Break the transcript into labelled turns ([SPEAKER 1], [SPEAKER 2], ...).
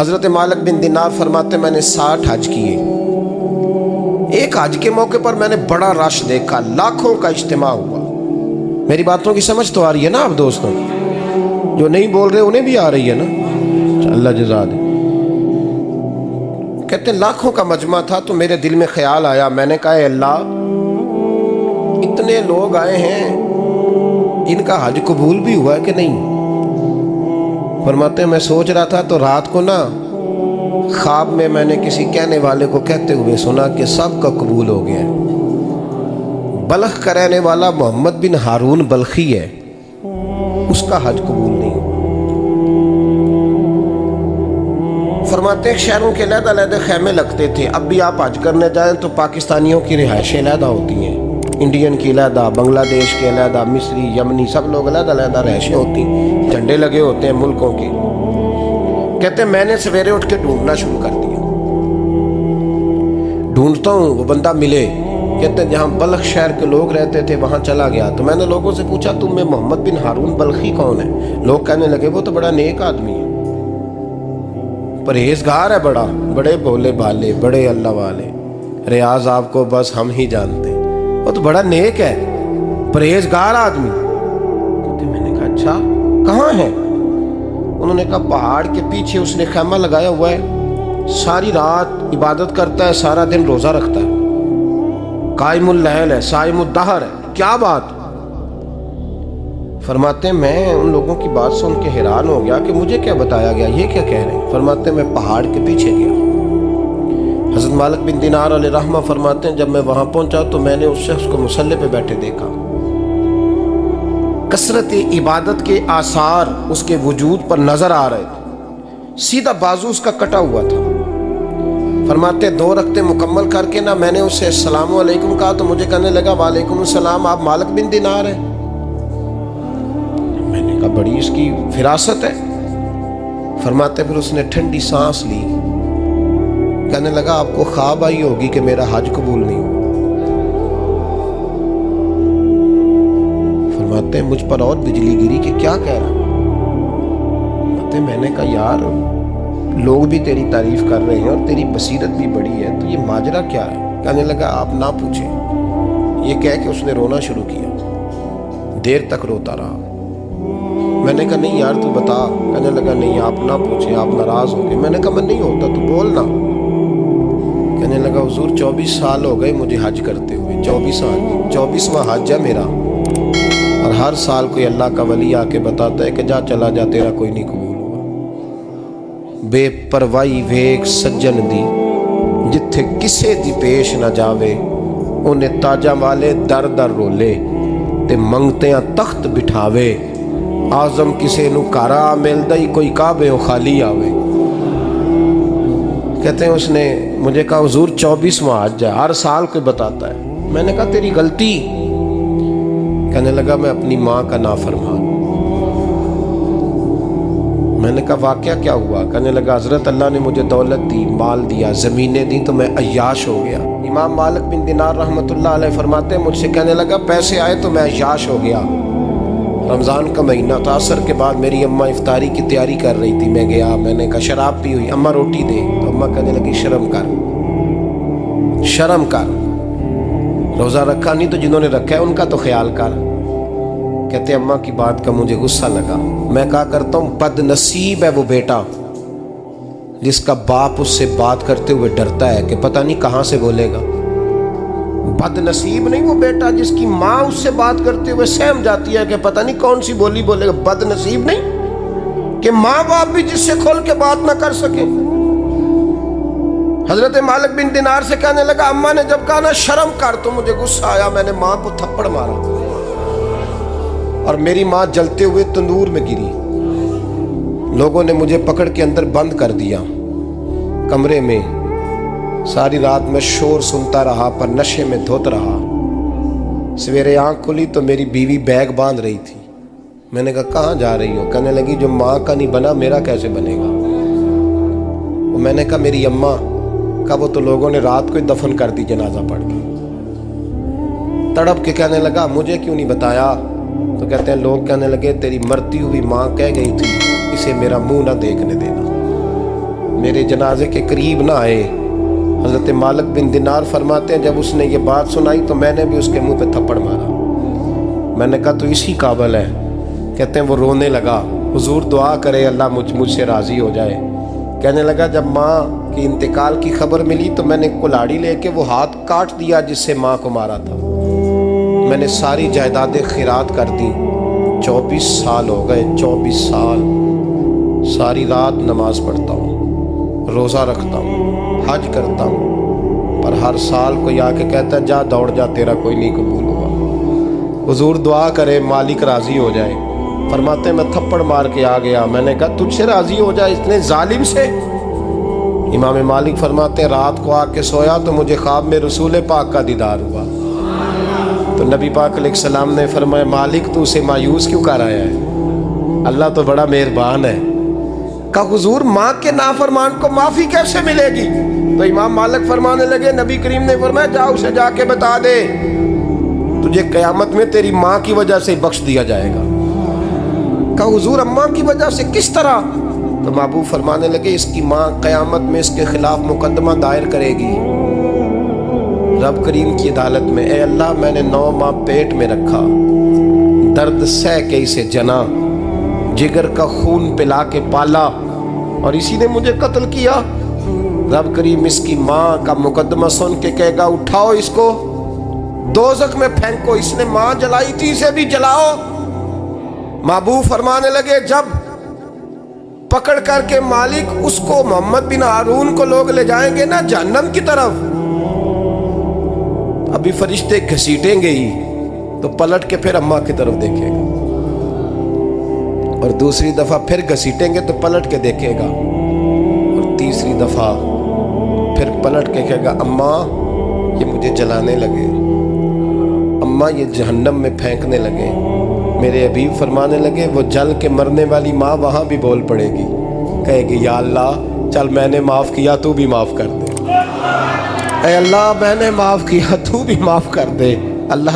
[SPEAKER 1] حضرت مالک بن دینار فرماتے میں نے 60 حج کیے. ایک حج کے موقع پر میں نے بڑا رش دیکھا، لاکھوں کا اجتماع ہوا. میری باتوں کی سمجھ تو آ رہی ہے نا آپ دوستوں؟ جو نہیں بول رہے انہیں بھی آ رہی ہے نا؟ اللہ جزا دے. کہتے ہیں لاکھوں کا مجمع تھا تو میرے دل میں خیال آیا، میں نے کہا اے اللہ، اتنے لوگ آئے ہیں، ان کا حج قبول بھی ہوا ہے کہ نہیں؟ فرماتے ہیں میں سوچ رہا تھا تو رات کو نا خواب میں نے کسی کہنے والے کو کہتے ہوئے سنا کہ سب کا قبول ہو گیا ہے. بلخ کا رہنے والا محمد بن ہارون بلخی ہے، اس کا حج قبول نہیں. فرماتے ہیں شہروں کے علیحدہ علیحدہ خیمے لگتے تھے. اب بھی آپ حج کرنے جائیں تو پاکستانیوں کی رہائشیں علیحدہ ہوتی ہیں، انڈین کی علیحدہ، بنگلہ دیش کے علیحدہ، مصری، یمنی، سب لوگ علیحدہ علیحدہ رہائشیں ہوتی ہیں، جھنڈے لگے ہوتے ہیں ملکوں کے. کہتے ہیں میں نے سویرے اٹھ کے ڈھونڈنا شروع کر دیا. ڈھونڈتا ہوں وہ بندہ ملے. کہتے ہیں جہاں بلخ شہر کے لوگ رہتے تھے وہاں چلا گیا تو میں نے لوگوں سے پوچھا تم میں محمد بن ہارون بلخی کون ہے؟ لوگ کہنے لگے وہ تو بڑا نیک آدمی ہے، پرہیزگار ہے، بڑے بھولے بھالے، بڑے اللہ والے. ریاض آپ کو بس ہم ہی جانتے ہیں، وہ تو بڑا نیک ہے، پرہیزگار آدمی. میں نے کہا اچھا کہاں ہے؟ انہوں نے کہا پہاڑ کے پیچھے اس نے خیمہ لگایا ہوا ہے، ساری رات عبادت کرتا ہے، سارا دن روزہ رکھتا ہے، قائم اللیل ہے، صائم الدہر ہے. کیا بات؟ فرماتے ہیں میں ان لوگوں کی بات سن کے حیران ہو گیا کہ مجھے کیا بتایا گیا، یہ کیا کہہ رہے ہیں. فرماتے ہیں میں پہاڑ کے پیچھے گیا. حضرت مالک بن دینار علیہ رحمہ فرماتے ہیں جب میں وہاں پہنچا تو میں نے اس شخص کو مصلی پہ بیٹھے دیکھا. کثرت عبادت کے آثار اس کے وجود پر نظر آ رہے تھے. سیدھا بازو اس کا کٹا ہوا تھا. فرماتے 2 رکعتیں مکمل کر کے نا میں نے اسے السلام علیکم کہا تو مجھے کہنے لگا وعلیکم السلام، آپ مالک بن دینار ہیں؟ میں نے کہا بڑی اس کی فراست ہے. فرماتے پھر اس نے ٹھنڈی سانس لی، کہنے لگا آپ کو خواب آئی ہوگی کہ میرا حج قبول نہیں ہوا. فرماتے ہیں مجھ پر اور بجلی گری کہ کیا کہہ رہا. فرماتے میں نے کہا یار لوگ بھی تیری تعریف کر رہے ہیں اور تیری بصیرت بھی بڑی ہے، تو یہ ماجرا کیا ہے؟ کہنے لگا آپ نہ پوچھیں. یہ کہہ کے اس نے رونا شروع کیا، دیر تک روتا رہا. میں نے کہا نہیں یار تو بتا. کہنے لگا نہیں آپ نہ پوچھیں، آپ ناراض ہوں گے. میں نے کہا میں نہیں ہوتا، تو بولنا. کہنے لگا حضور 24 سال ہو گئے مجھے حج کرتے ہوئے، 24 سال، 24واں حج ہے میرا، اور ہر سال کوئی اللہ کا ولی آ کے بتاتا ہے کہ جا چلا جا تیرا کوئی نہیں قبول ہوا. بے پروائی ویک سجن دی جتھے کسے دی پیش نہ جاوے، انہیں تاجاں والے در در رولے تے منگتیاں تخت بٹھاوے. آزم کسے نو کارا ملدا ہی کوئی کعبے و خالی آوے. کہتے ہیں اس نے مجھے کہا حضور 24واں حج ہے، ہر سال کوئی بتاتا ہے. میں نے کہا تیری غلطی. کہنے لگا میں اپنی ماں کا نافرمان. میں نے کہا واقعہ کیا ہوا؟ کہنے لگا حضرت اللہ نے مجھے دولت دی، مال دیا، زمینیں دی تو میں عیاش ہو گیا. امام مالک بن دینار رحمۃ اللہ علیہ فرماتے ہیں مجھ سے کہنے لگا پیسے آئے تو میں عیاش ہو گیا. رمضان کا مہینہ تھا، عصر کے بعد میری اماں افطاری کی تیاری کر رہی تھی. میں گیا، میں نے کہا شراب پی ہوئی، اماں روٹی دے. تو اماں کہنے لگی شرم کر، شرم کر، روزہ رکھا نہیں تو جنہوں نے رکھا ہے ان کا تو خیال کر. کہتے اماں کی بات کا مجھے غصہ لگا. میں کہا کرتا ہوں بد نصیب ہے وہ بیٹا جس کا باپ اس سے بات کرتے ہوئے ڈرتا ہے کہ پتہ نہیں کہاں سے بولے گا. بد نصیب نہیں وہ بیٹا جس کی ماں اس سے بات کرتے ہوئے سہم جاتی ہے کہ پتہ نہیں کون سی بولی بولے گا. بد نصیب نہیں کہ ماں باپ بھی جس سے کھول کے بات نہ کر سکے. حضرت مالک بن دینار سے کہنے لگا اماں نے جب کہا نا شرم کر تو مجھے غصہ آیا، میں نے ماں کو تھپڑ مارا اور میری ماں جلتے ہوئے تندور میں گری. لوگوں نے مجھے پکڑ کے اندر بند کر دیا کمرے میں. ساری رات میں شور سنتا رہا پر نشے میں دھوت رہا. سویرے آنکھ کھلی تو میری بیوی بیگ باندھ رہی تھی. میں نے کہا کہاں جا رہی ہو؟ کہنے لگی جو ماں کا نہیں بنا میرا کیسے بنے گا. میں نے کہا میری اماں کا وہ تو لوگوں نے رات کو ہی دفن کر دی جنازہ پڑھ کے. تڑپ کے کہنے لگا مجھے کیوں نہیں بتایا؟ تو کہتے ہیں لوگ کہنے لگے تیری مرتی ہوئی ماں کہہ گئی تھی اسے میرا منہ نہ دیکھنے دینا. میرے جنازے کے قریب نہ آئے۔ حضرت مالک بن دینار فرماتے ہیں جب اس نے یہ بات سنائی تو میں نے بھی اس کے منہ پہ تھپڑ مارا۔ میں نے کہا تو اسی قابل ہے۔ کہتے ہیں وہ رونے لگا، حضور دعا کرے اللہ مجھ سے راضی ہو جائے۔ کہنے لگا جب ماں کی انتقال کی خبر ملی تو میں نے کلاڑی لے کے وہ ہاتھ کاٹ دیا جس سے ماں کو مارا تھا۔ میں نے ساری جائیدادیں خیرات کر دیں۔ 24 سال ہو گئے، 24 سال ساری رات نماز پڑھتا ہوں، روزہ رکھتا ہوں، حج کرتا ہوں، پر ہر سال کوئی آ کے کہتا ہے جا دوڑ جا تیرا کوئی نہیں قبول ہوا۔ حضور دعا کرے مالک راضی ہو جائے۔ فرماتے ہیں میں تھپڑ مار کے آ گیا، میں نے کہا تجھ سے راضی ہو جائے اتنے ظالم سے؟ امام مالک فرماتے ہیں رات کو آ کے سویا تو مجھے خواب میں رسول پاک کا دیدار ہوا۔ تو نبی پاک علیہ السلام نے فرمایا مالک تو اسے مایوس کیوں کر آیا ہے؟ اللہ تو بڑا مہربان ہے۔ کہا حضور ماں کے نافرمان کو معافی کیسے ملے گی؟ تو امام مالک فرمانے لگے نبی کریم نے فرمایا جا اسے جا کے بتا دے تجھے قیامت میں تیری ماں کی وجہ سے بخش دیا جائے گا۔ کہا حضور اماں کی وجہ سے کس طرح؟ تو محبوب فرمانے لگے اس کی ماں قیامت میں اس کے خلاف مقدمہ دائر کرے گی رب کریم کی عدالت میں، اے اللہ میں نے 9 ماہ پیٹ میں رکھا، درد سہ کے اسے جنا، جگر کا خون پلا کے پالا اور اسی نے مجھے قتل کیا۔ رب کریم اس کی ماں کا مقدمہ سن کے کہے گا اٹھاؤ اس کو دوزخ میں پھینکو، اس نے ماں جلائی تھی اسے بھی جلاؤ۔ محبوب فرمانے لگے جب پکڑ کر کے مالک اس کو محمد بن ہارون کو لوگ لے جائیں گے نا جہنم کی طرف، ابھی فرشتے گھسیٹیں گے ہی تو پلٹ کے پھر اماں کی طرف دیکھے گا اور دوسری دفعہ پھر گھسیٹیں گے تو پلٹ کے دیکھے گا اور تیسری دفعہ پھر پلٹ کے کہے گا اماں یہ مجھے جلانے لگے، اماں یہ جہنم میں پھینکنے لگے۔ میرے حبیب فرمانے لگے وہ جل کے مرنے والی ماں وہاں بھی بول پڑے گی، کہے گی یا اللہ چل میں نے معاف کیا تو بھی معاف کر دے، اے اللہ میں نے معاف کیا تو بھی معاف کر دے۔ اللہ